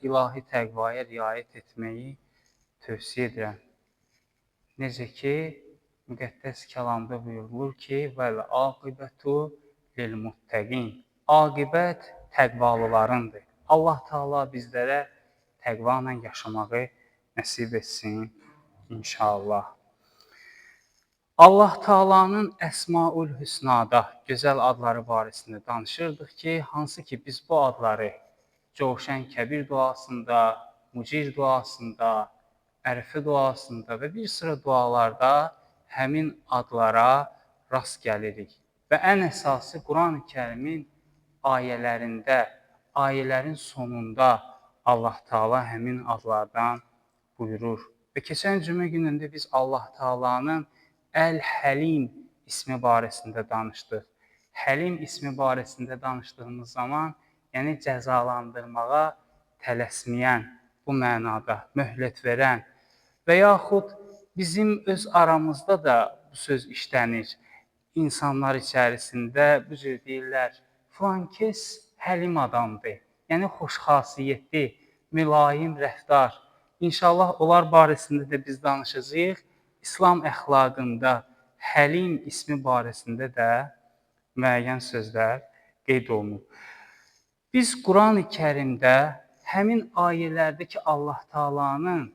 ilahi təqvaya riayət etməyi tövsiyə edirəm. Necə ki, müqəddəs kəlamda buyurulur ki, vəl-aqibətu lil-muttəqin. Aqibət təqvalılarındır. Allah Teala bizlərə təqva ilə yaşamağı nəsib etsin inşallah. Allah Teala'nın Əsmaül Hüsnada gözəl adları barəsində danışırdıq ki, hansı ki biz bu adları Cövşən Kəbir duasında, Mucir duasında, Ərəfə duasında və bir sıra dualarda həmin adlara rast gəlirik. Və ən əsası Quran-ı Kərimin ayələrində, ayələrin sonunda Allah Teala həmin adlardan buyurur. Və keçən cümə günündə biz Allah Teala'nın Əl-Həlim ismi barəsində danışdıq. Həlim ismi barəsində danışdığımız zaman, yəni cəzalandırmağa tələsməyən, bu mənada möhlət verən və yaxud bizim öz aramızda da bu söz işlənir. İnsanlar içərisində bu cür deyirlər, filan kəs həlim adamdır, yəni xoşxasiyyətli, mülayim rəftar. İnşallah onlar barəsində də biz danışacağıq. İslam əxlaqında Həlim ismi barəsində də müəyyən sözlər qeyd olunub. Biz Quran-ı Kərimdə həmin ayələrdəki Allah Teala'nın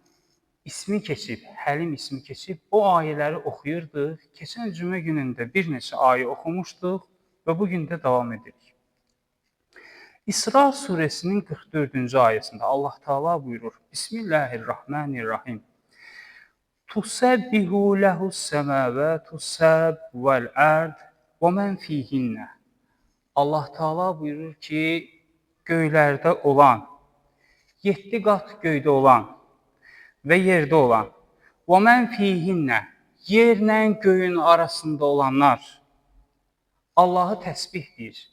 ismi keçib, Həlim ismi keçib, o ayələri oxuyurduq. Keçən cümə günündə bir neçə ayə oxumuşduq və bugün də davam edirik. İsra suresinin 44-cü ayəsində Allah Teala buyurur, Bismillahirrahmanirrahim. Tusəbbihu ləhus-səməvətus-səb vəl-ərd və mən fihinnə. Allah Teala buyurur ki, göylərdə olan, 7 qat göydə olan və yerdə olan və mən fihinnə, yerlə göyün arasında olanlar Allahı təsbih deyir.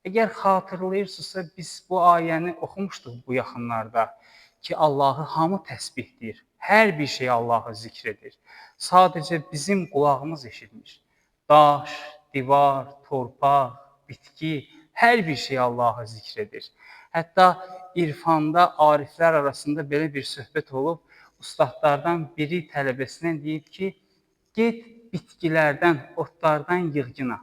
Əgər xatırlayırsınızsa, biz bu ayəni oxumuşduq bu yaxınlarda ki, Allahı hamı təsbih deyir. Hər bir şey Allahı zikr edir. Sadəcə bizim qulağımız eşitmir. Daş, divar, torpaq, bitki, hər bir şey Allahı zikr edir. Hətta irfanda, ariflər arasında belə bir söhbət olub, ustadlardan biri tələbəsinə deyib ki, get bitkilərdən, otlardan yığgına.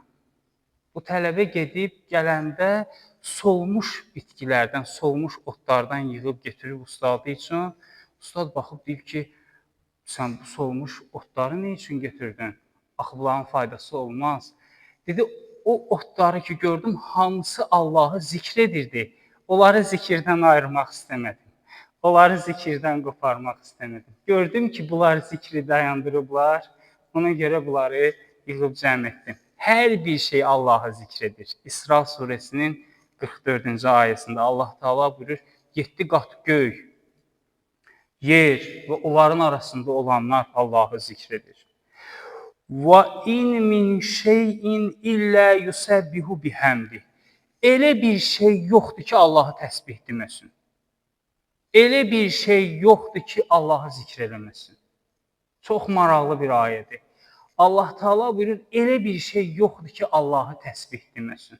Bu tələbə gedib gələndə solmuş bitkilərdən, solmuş otlardan yığıb getirib ustadı üçün. Ustad baxıb deyib ki, sən bu solmuş otları nə üçün getirdin? Axı bunların faydası olmaz. Dedi, o otları ki gördüm, hamısı Allahı zikr edirdi. Onları zikirdən ayırmaq istəmədim. Onları zikirdən qoparmaq istəmədim. Gördüm ki, bunlar zikri dayandırıblar. Ona görə bunları yığıb cəm etdim. Hər bir şey Allahı zikr edir. İsra suresinin 44-cü ayəsində Allah Teala buyurur, 7 qat göy, yer və onların arasında olanlar Allahı zikr edir. Və in min şeyin illə yusəbbihu bihamdi. Elə bir şey yoxdur ki, Allahı təsbih deməsin. Elə bir şey yoxdur ki, Allahı zikr eləməsin. Çox maraqlı bir ayədir. Allah Teala buyurur, elə bir şey yoxdur ki, Allahı təsbih deməsin.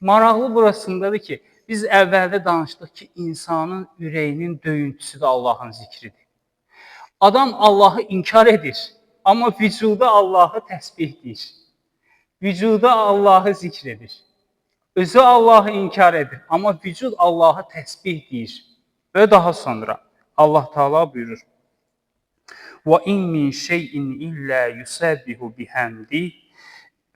Maraqlı burasındadır ki, biz əvvəldə danışdıq ki, insanın ürəyinin döyüntüsü də Allahın zikridir. Adam Allahı inkar edir, amma vücuda Allahı təsbih deyir. Vücuda Allahı zikr edir. Özü Allahı inkar edir, amma vücud Allahı təsbih deyir. Və daha sonra Allah Teala buyurur, وَاِنْ مِنْ شَيْءٍ اِلَّا يُسَبِّهُ بِحَمْدِهِ.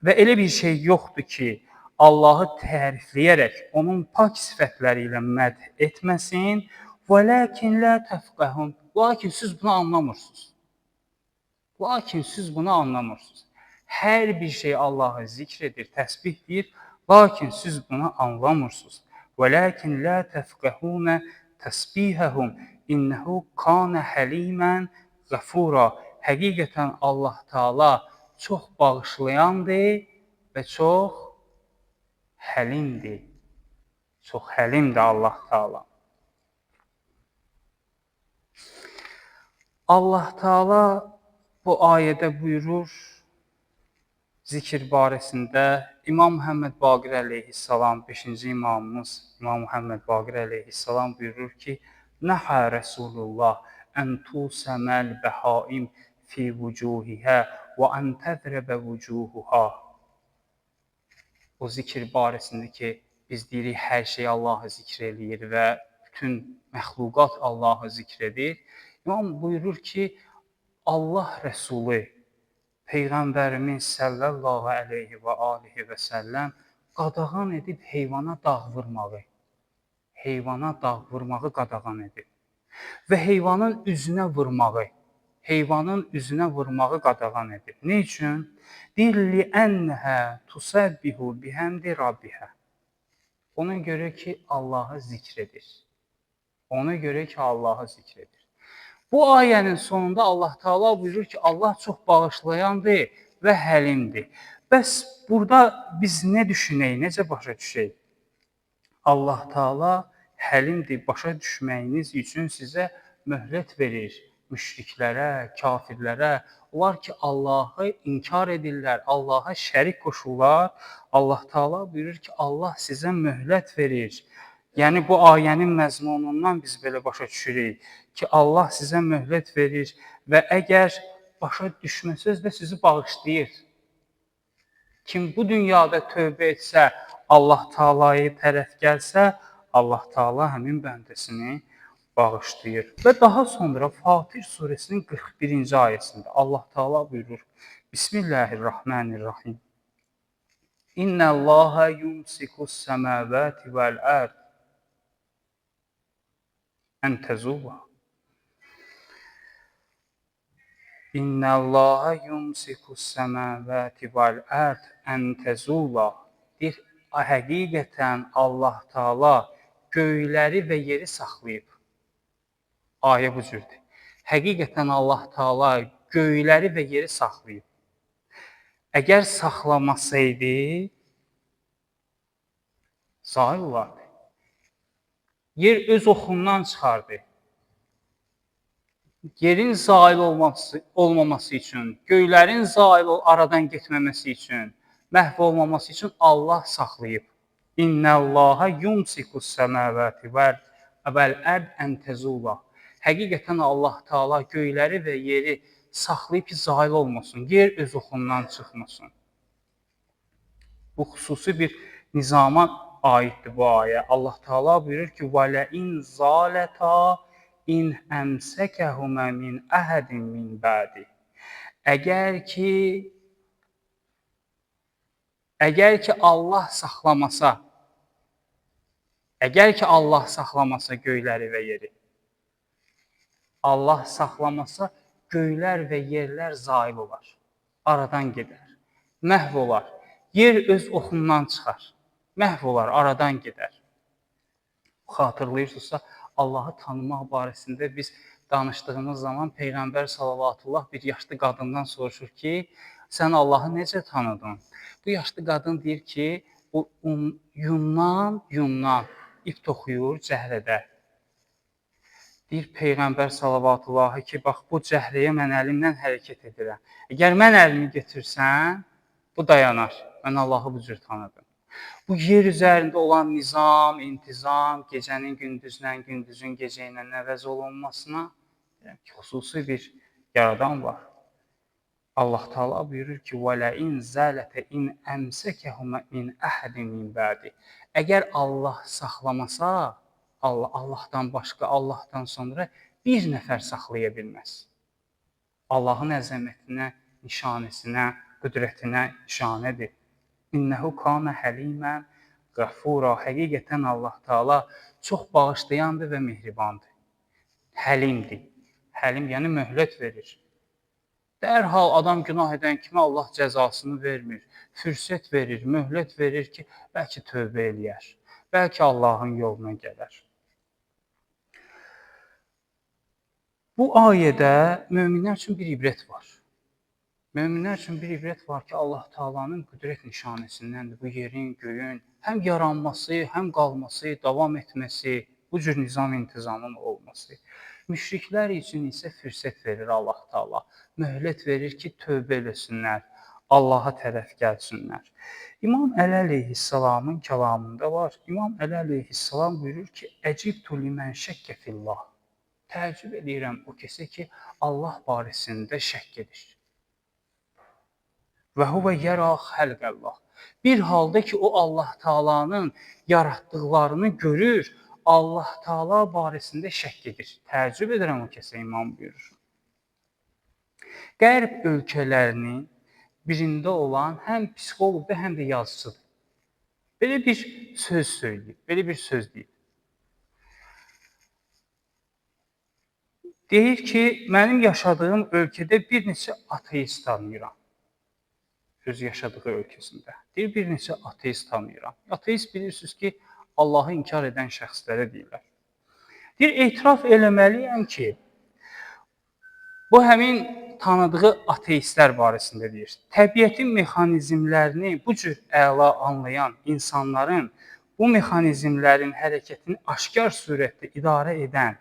Və elə bir şey yoxdur ki, Allahı tərifləyərək, onun pak sifətləri ilə mədh etməsin. وَلَكِنْ لَا تَفْقَهُونَ. Lakin siz bunu anlamırsınız. Lakin siz bunu anlamırsınız. Hər bir şey Allahı zikr edir, təsbih deyir, lakin siz bunu anlamırsınız. وَلَكِنْ لَا تَفْقَهُونَ تَسْبِيهَهُمْ اِنَّهُ كَانَ حَلِيمًا غَفُورًا. Həqiqətən Allah Teala çox bağışlayandır və çox həlimdir. Çox həlimdir Allah Teala. Allah Teala bu ayədə buyurur, zikir barəsində İmam Muhammed Baqir əleyhissalam, 5-ci imamımız İmam Muhammed Baqir əleyhissalam buyurur ki, Nəhə Rəsulullah ən tusəməl bəhaim fi vücuhihə və ən təzrəbə vücuhuha. O zikr barəsində ki, biz deyirik, hər şey Allahı zikr eləyir və bütün məxluqat Allahı zikr edir. İmam buyurur ki, Allah Rəsulü Peyğəmbərimiz sallallahu əleyhi və alihi və səlləm qadağan edib heyvana dağ vurmağı. Heyvana dağ vurmağı qadağan edib. Və heyvanın üzünə vurmağı. Heyvanın üzünə vurmağı qadağan edib. Ne üçün? Deyir, li'ənnəhə tusəbbihu bihəmdi rabbihə. Ona görə ki, Allahı zikr edir. Ona görə ki, Allahı zikr edir. Bu ayənin sonunda Allah Teala buyurur ki, Allah çox bağışlayandır və həlimdir. Bəs burada biz nə düşünək, necə başa düşək? Allah Teala həlimdir, başa düşməyiniz üçün sizə möhlət verir müşriklərə, kafirlərə. Onlar ki, Allahı inkar edirlər, Allaha şərik qoşurlar. Allah Teala buyurur ki, Allah sizə möhlət verir. Yəni, bu ayənin məzmunundan biz belə başa düşürük ki, Allah sizə möhlət verir və əgər başa düşməsəz də sizi bağışlayır. Kim bu dünyada tövbə etsə, Allah Teala'ya tərəf gəlsə, Allah Teala həmin bəndəsini bağışlayır. Və daha sonra Fatir surəsinin 41-ci ayəsində Allah Teala buyurur, Bismillahirrahmanirrahim. İnnəllaha yumsikus səməvəti vəl-ərd ən təzula. İnnəllaha yumsikus səməvəti vəl-ərd ən təzula. Deyir, həqiqətən Allah Teala göyləri və yeri saxlayıb. Ayə bu cürdür. Həqiqətən Allah Teala göyləri və yeri saxlayıb. Əgər saxlamasaydı, zahir olardı. Yer öz oxundan çıxardı. Yerin zail olmaması üçün, göylərin zail aradan getməməsi üçün, məhv olmaması üçün Allah saxlayıb. İnnəllaha yumsikus səməvəti vəl-ərd ən təzula. Həqiqətən Allah Teala göyləri və yeri saxlayıb ki, zail olmasın, yer öz oxundan çıxmasın. Bu xüsusi bir nizama aiddir bu ayə. Allah Teala buyurur ki, وَلَئِنْ زَالَتَا İn əmsəkəhumə min əhədin min bədi. Əgər ki Allah saxlamasa göyləri və yeri, Allah saxlamasa göylər və yerlər zail olar, aradan gedər, məhv olar. Yer öz oxundan çıxar, məhv olar, aradan gedər. Xatırlayırsınızsa, Allahı tanımaq barəsində biz danışdığımız zaman Peyğəmbər sallallahu bir yaşlı qadından soruşur ki, sən Allahı necə tanıdın? Bu yaşlı qadın deyir ki, o yundan ip toxuyur cəhrədə. Deyir Peyğəmbər sallallahu ki, bax bu cəhrəyə mən əlimlə hərəkət edirəm. Əgər mən əlimi götürsəm, bu dayanar. Mən Allahı bu cür tanıdım. Bu yer üzərində olan nizam, intizam, gecənin gündüzlə, gündüzün gecə ilə əvəz olunmasına xüsusi bir yaradan var. Allah Teala buyurur ki, وَلَئِنْ زَالَتَ İn əmsəkəhumə min əhədin min bədi. Əgər Allah saxlamasa, Allahdan başqa, Allahdan sonra bir nəfər saxlaya bilməz. Allahın əzəmətinə, nişanəsinə, qüdrətinə nişanədir. İnnəhu kana həlimən qəfura. Həqiqətən Allah Teala çox bağışlayandır və mehribandır. Həlimdir. Həlim yəni möhlət verir. Dərhal adam günah edən kimi Allah cəzasını vermir. Fürsət verir, möhlət verir ki, bəlkə tövbə eləyər. Bəlkə Allahın yoluna gələr. Bu ayədə möminlər üçün bir ibrət var. Möminlər üçün bir ibrət var ki, Allah Teala'nın qüdrət nişanəsindəndir bu yerin, göyün həm yaranması, həm qalması, davam etməsi, bu cür nizam intizamın olması. Müşriklər üçün isə fürsət verir Allah Teala. Möhlət verir ki, tövbə eləsinlər. Allaha tərəf gəlsinlər. İmam Əli əleyhissalamın kəlamında var. İmam Əli əleyhissalam buyurur ki, "Əcibtu limən şəkkə fillah." Təəccüb edirəm o kəsə ki, Allah barəsində şəkk edir. Və huvə yərə xəlqəllah. Bir halda ki, o Allah Taala'nın yaratdıqlarını görür, Allah Taala barəsində şəkk edir. Təəccüb edirəm o kəsə, imam buyurur. Qərb ölkələrinin birində olan həm psixoloqdur, həm də yazıcıdır. Belə bir söz söyləyib, belə bir söz deyib. Deyir ki, mənim yaşadığım ölkədə bir neçə ateist tanıyıram. Öz yaşadığı ölkəsində. Deyir, bir neçə ateist tanıyıram. Ateist bilirsiniz ki, Allahı inkar edən şəxslərə deyirlər. Deyir, etiraf eləməliyəm ki, bu həmin tanıdığı ateistlər barəsində deyir. Təbiətin mexanizmlərini bu cür əla anlayan insanların bu mexanizmlərin hərəkətini aşkar surətdə idarə edən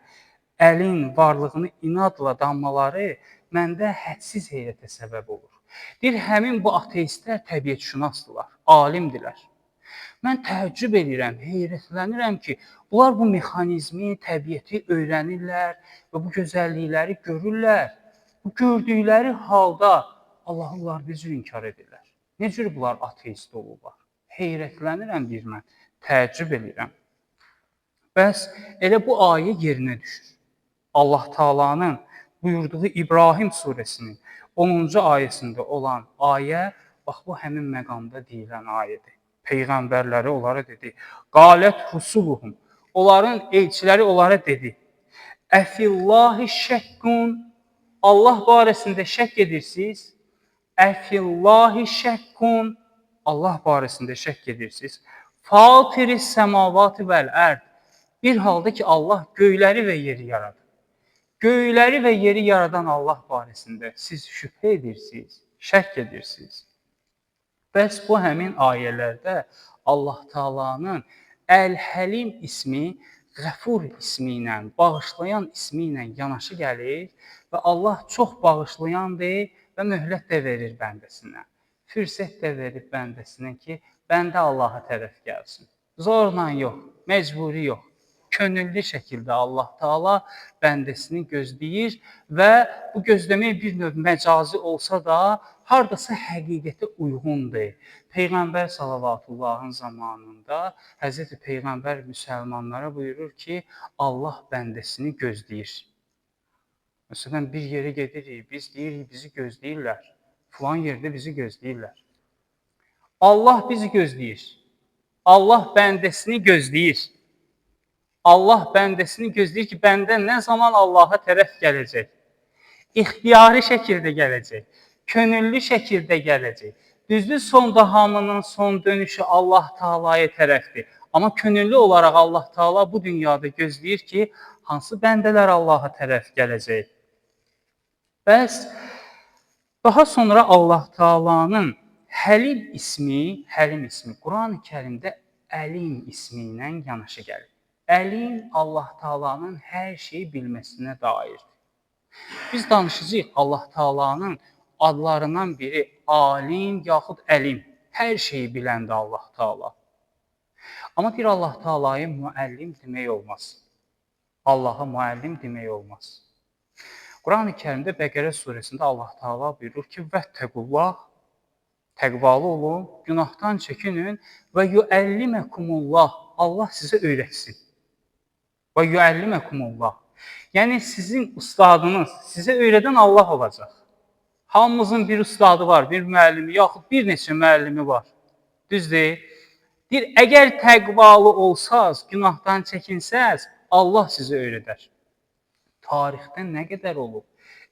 əlin varlığını inadla danmaları məndə hədsiz heyrətə səbəb olur. Deyir, həmin bu ateistlər təbiətşünasdırlar, alimdirlər. Mən təəccüb edirəm, heyrətlənirəm ki, bunlar bu mexanizmi, təbiəti öyrənirlər və bu gözəllikləri görürlər. Bu gördükləri halda Allahı bunlar necə inkar edirlər? Necə bunlar ateist olurlar? Heyrətlənirəm deyir mən, təəccüb edirəm. Bəs elə bu ayə yerinə düşür. Allah Taala'nın buyurduğu İbrahim surəsinin 10-cu ayəsində olan ayə, bax bu həmin məqamda deyilən ayədir. Peyğəmbərləri onlara dedi, qalət rusuluhum, onların elçiləri onlara dedi, əfillahi şəkkun, Allah barəsində şəkk edirsiniz, əfillahi şəkkun, Allah barəsində şəkk edirsiniz, fatiris səmavati vəl-ərd, bir halda ki, Allah göyləri və yeri yaradır. Göyləri və yeri yaradan Allah barəsində siz şübhə edirsiniz, şəkk edirsiniz. Bəs bu həmin ayələrdə Allah Taala'nın Əl-Həlim ismi, Qəfur ismi ilə, bağışlayan ismi ilə yanaşı gəlir və Allah çox bağışlayandır və möhlət də verir bəndəsinə. Fürsət də verir bəndəsinə ki, bəndə Allaha tərəf gəlsin. Zorla yox, məcburi yox. Könüllü şəkildə Allah Taala bəndəsini gözləyir və bu gözləmək bir növ məcazi olsa da, hardasa həqiqətə uyğundur. Peyğəmbər sallavatullahın zamanında Həzrəti Peyğəmbər müsəlmanlara buyurur ki, Allah bəndəsini gözləyir. Məsələn, bir yerə gedirik, biz deyirik, bizi gözləyirlər. Filan yerdə bizi gözləyirlər. Allah bizi gözləyir. Allah bəndəsini gözləyir. Allah bəndəsini gözləyir ki, bəndə nə zaman Allaha tərəf gələcək? İxtiyari şəkildə gələcək, könüllü şəkildə gələcək. Düzdür, sonda hamının son dönüşü Allah Taala'ya tərəfdir. Amma könüllü olaraq Allah Taala bu dünyada gözləyir ki, hansı bəndələr Allaha tərəf gələcək? Bəs daha sonra Allah Taala'nın Həlim ismi Quran-ı Kərimdə Əlim ismi ilə yanaşı gəlir. Əlim Allah Taala'nın hər şeyi bilməsinə dairdir. Biz danışacağıq Allah Taala'nın adlarından biri alim yaxud əlim. Hər şeyi biləndir Allah Taala. Amma deyir Allah Taala'ya müəllim demək olmaz. Allaha müəllim demək olmaz. Quran-ı Kərimdə Bəqərə surəsində Allah Taala buyurur ki, vəttəqullah, təqvalı olun, günahdan çəkinin və yuəlliməkumullah, Allah sizə öyrətsin. Və yuəlliməkumullah. Yəni sizin ustadınız, sizə öyrədən Allah olacaq. Hamımızın bir ustadı var, bir müəllimi, yaxud bir neçə müəllimi var. Düzdür? Deyir, əgər təqvalı olsaz, günahdan çəkinsəz, Allah sizə öyrədər. Tarixdə nə qədər olub?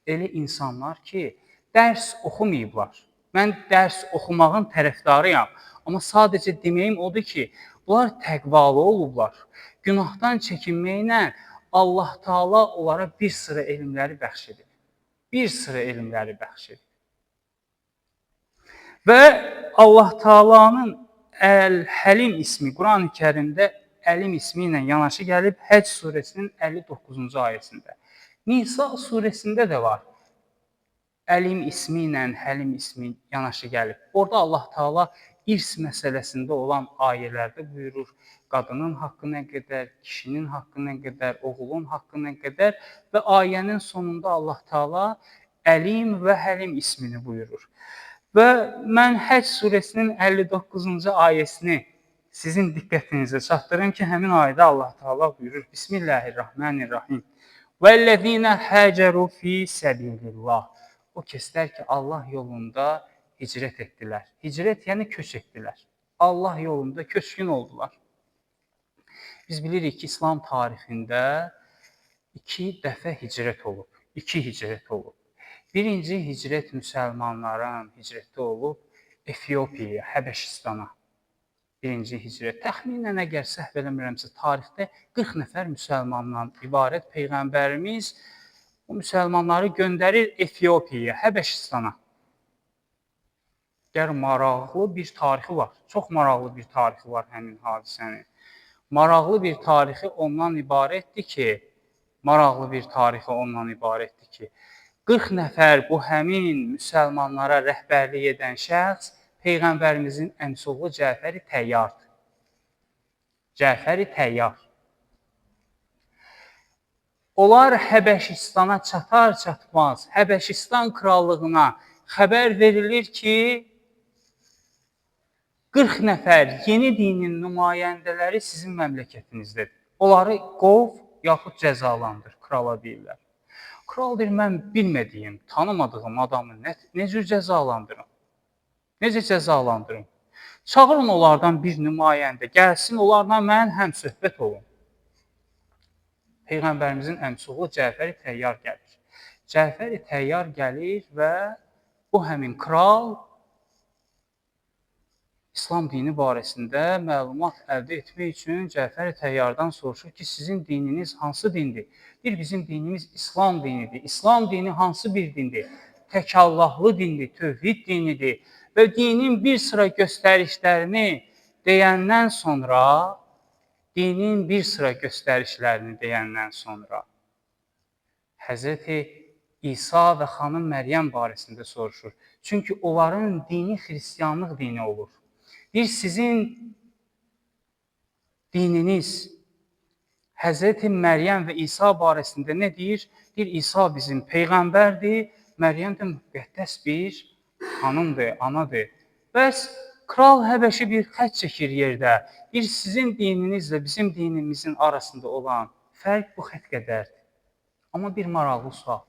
Elə insanlar ki, dərs oxumayıblar. Mən dərs oxumağın tərəfdarıyam. Amma sadəcə deməyim odur ki, bunlar təqvalı olublar. Günahdan çəkinməklə Allah Taala onlara bir sıra elmləri bəxş edir. Bir sıra elmləri bəxş edir. Və Allah Taala'nın Əl-Həlim ismi Quran-ı Kərimdə Əlim ismi ilə yanaşı gəlib Həcc surəsinin 59-cu ayəsində. Nisa surəsində də var. Əlim ismi ilə Həlim ismi yanaşı gəlib. Orada Allah Taala irs məsələsində olan ayələrdə buyurur, qadının haqqı nə qədər, kişinin haqqı nə qədər, oğulun haqqı nə qədər və ayənin sonunda Allah Taala Əlim və Həlim ismini buyurur. Və mən Həcc surəsinin 59-cu ayəsini sizin diqqətinizə çatdırım ki, həmin ayədə Allah Taala buyurur: Bismillahirrahmanirrahim. Vəllezina haceru fi səbilillah. O kəslər ki, Allah yolunda hicrət etdilər. Hicrət yəni köç etdilər. Allah yolunda köçkün oldular. Biz bilirik ki, İslam tarixində 2 dəfə hicrət olub. 2 hicrət olub. Birinci hicrət müsəlmanların hicrəti olub Efiopiyaya, Həbəşistana. Birinci hicrət. Təxminən əgər səhv eləmirəmsə, tarixdə 40 nəfər müsəlmandan ibarət Peyğəmbərimiz o müsəlmanları göndərir Efiopiyaya, Həbəşistana. Gəl maraqlı bir tarixi var. Çox maraqlı bir tarixi var həmin hadisənin. Maraqlı bir tarixi ondan ibarətdir ki, 40 nəfər bu həmin müsəlmanlara rəhbərlik edən şəxs Peyğəmbərimizin əmisi oğlu Cəfəri Təyyardır. Cəfəri Təyyar. Onlar Həbəşistana çatar-çatmaz, Həbəşistan krallığına xəbər verilir ki, 40 nəfər yeni dinin nümayəndələri sizin məmləkətinizdədir. Onları qov, yaxud cəzalandır, krala deyirlər. Kral deyir, mən bilmədiyim, tanımadığım adamı necə cəzalandırım? Necə cəzalandırım? Çağırın onlardan bir nümayəndə, gəlsin, onlarla mən həmsöhbət olun. Peyğəmbərimizin əmisi oğlu Cəfəri Təyyar gəlir. Cəfəri Təyyar gəlir və bu həmin kral İslam dini barəsində məlumat əldə etmək üçün Cəfəri Təyyardan soruşur ki, sizin dininiz hansı dindir? Deyir, bizim dinimiz İslam dinidir. İslam dini hansı bir dindir? Tək Allahlı dindir, tövhid dinidir. Və dinin bir sıra göstərişlərini deyəndən sonra, Həzrəti İsa və xanım Məryəm barəsində soruşur. Çünki onların dini xristianlıq dini olur. Deyir, sizin dininiz Həzrəti Məryəm və İsa barəsində nə deyir? Deyir, İsa bizim Peyğəmbərdir, Məryəm də müqəddəs bir xanımdır, anadır. Bəs kral Həbəşi bir xətt çəkir yerdə. Deyir, sizin dininizlə bizim dinimizin arasında olan fərq bu xətt qədərdir. Amma bir maraqlı sual.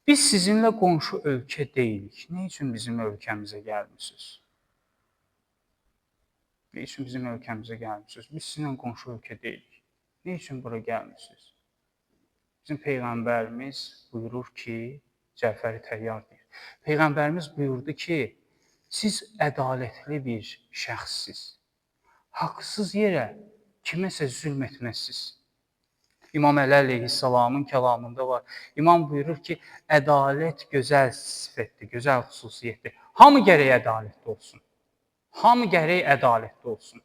Biz sizinlə qonşu ölkə deyilik. Nə üçün bizim ölkəmizə gəlmişsiniz? Nə üçün bizim ölkəmizə gəlmişsiniz? Biz sizinlə qonşu ölkə deyilik. Nə üçün bura gəlmişsiniz? Bizim Peyğəmbərimiz buyurur ki, Cəfəri Təyyar deyir. Peyğəmbərimiz buyurdu ki, siz ədalətli bir şəxssiz. Haqsız yerə kiməsə zülm etməzsiniz. İmam Əli əleyhissalamın kəlamında var. İmam buyurur ki, ədalət gözəl sifətdir, gözəl xüsusiyyətdir. Hamı gərək ədalətli olsun. Hamı gərək ədalətli olsun.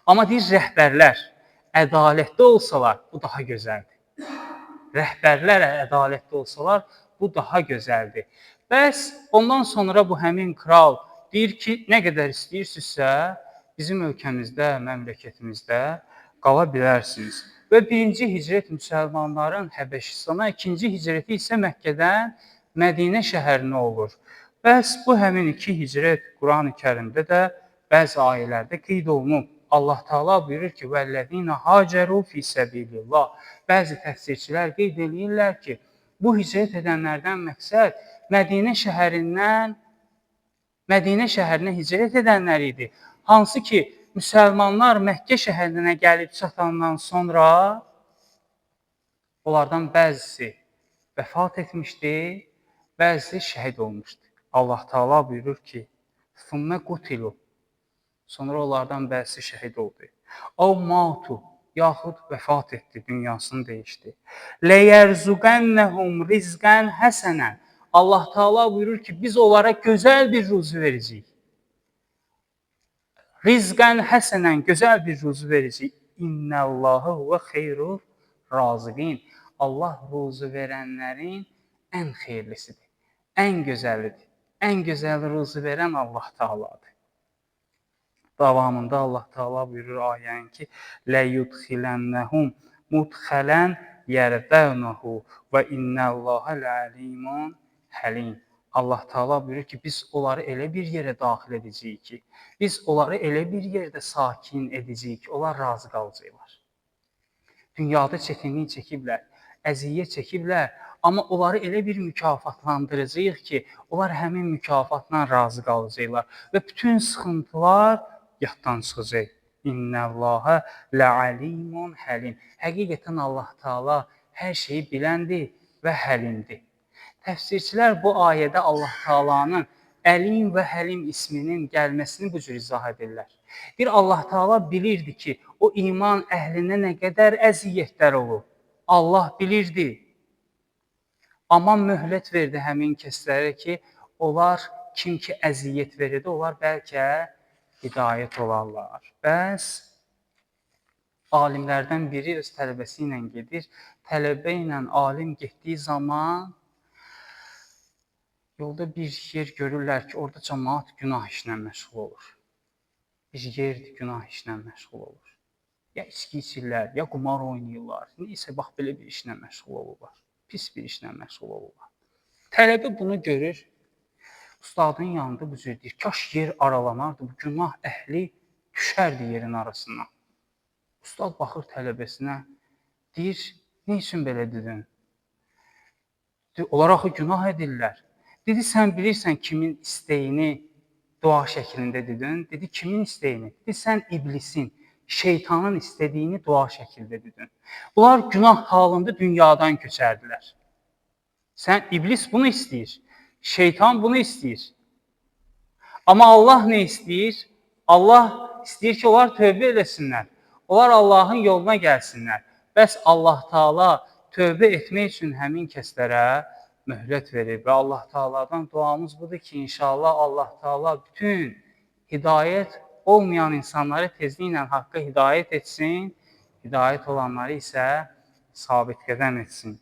Amma deyir, rəhbərlər ədalətli olsalar, bu daha gözəldir. Rəhbərlər ədalətli olsalar, bu daha gözəldir. Bəs ondan sonra bu həmin kral deyir ki, nə qədər istəyirsinizsə, bizim ölkəmizdə, məmləkətimizdə qala bilərsiniz. Və birinci hicrət müsəlmanların Həbəşistana, ikinci hicrəti isə Məkkədən Mədinə şəhərinə olur. Bəs bu həmin 2 hicrət Quran-ı Kərimdə də bəzi ayələrdə qeyd olunub. Allah Taala buyurur ki, vəllezina haceru fi səbilillah. Bəzi təfsirçilər qeyd edirlər ki, bu hicrət edənlərdən məqsəd Mədinə şəhərinə hicrət edənlər idi. Hansı ki, müsəlmanlar Məkkə şəhərinə gəlib çatandan sonra onlardan bəzisi vəfat etmişdi, bəzisi şəhid olmuşdu. Allah Taala buyurur ki, "Thumma qutilu." Sonra onlardan bəzisi şəhid oldu. "Aw matu." yaxud vəfat etdi, dünyasını dəyişdi. "Ləyərzuqannahum rizqan hasanan." Allah Taala buyurur ki, biz onlara gözəl bir ruzi verəcəyik. Rizqən həsənən, gözəl bir ruzu verəcək. İnnəllahı və xeyrur raziqin. Allah ruzu verənlərin ən xeyirlisidir, ən gözəlidir. Ən gözəl ruzu verən Allah Taaladır. Davamında Allah Taala buyurur ayənin ki: "Lə yudxilannahum mudxalan yerdəvnahu və innallaha ləalimun həlim." Allah Taala buyurur ki, biz onları elə bir yerə daxil edəcəyik ki, biz onları elə bir yerdə sakin edəcəyik ki, onlar razı qalacaqlar. Dünyada çətinlik çəkiblər, əziyyət çəkiblər, amma onları elə bir mükafatlandıracağıq ki, onlar həmin mükafatla razı qalacaqlar və bütün sıxıntılar yaddan çıxacaq. İnnəllaha ləalimun həlim. Həqiqətən Allah Taala hər şeyi biləndir və həlimdir. Təfsirçilər bu ayədə Allah Taalanın Əlim və Həlim isminin gəlməsini bu cür izah edirlər. Bir Allah Taala bilirdi ki, o iman əhlinə nə qədər əziyyətlər olur. Allah bilirdi. Amma möhlət verdi həmin kəslərə ki, onlar kim ki əziyyət verirdi, onlar bəlkə hidayət olarlar. Bəs alimlərdən biri öz tələbəsi ilə gedir. Tələbə ilə alim getdiyi zaman yolda bir yer görürlər ki, orada cəmaat günah işlə məşğul olur. Bir yerdir, günah işlə məşğul olur. Ya içki içirlər, ya qumar oynayırlar. Neysə, bax, belə bir işlə məşğul olurlar. Pis bir işlə məşğul olurlar. Tələbə bunu görür. Ustadın yanında bu cür deyir, kaş yer aralanardı, bu günah əhli düşərdi yerin arasına. Ustad baxır tələbəsinə, deyir, nə üçün belə dedin? Onlar axı günah edirlər. Dedi, sən bilirsən kimin istəyini dua şəklində dedin? Dedi, kimin istəyini? Dedi, sən iblisin, şeytanın istədiyini dua şəklində dedin. Bunlar günah halında dünyadan köçərdilər. İblis bunu istəyir, şeytan bunu istəyir. Amma Allah nə istəyir? Allah istəyir ki, onlar tövbə eləsinlər. Onlar Allahın yoluna gəlsinlər. Bəs Allah Taala tövbə etmək üçün həmin kəslərə möhlət verir və Allah Taaladan duamız budur ki, inşallah Allah Taala bütün hidayət olmayan insanları tezliklə haqqa hidayət etsin, hidayət olanları isə sabit qədəm etsin.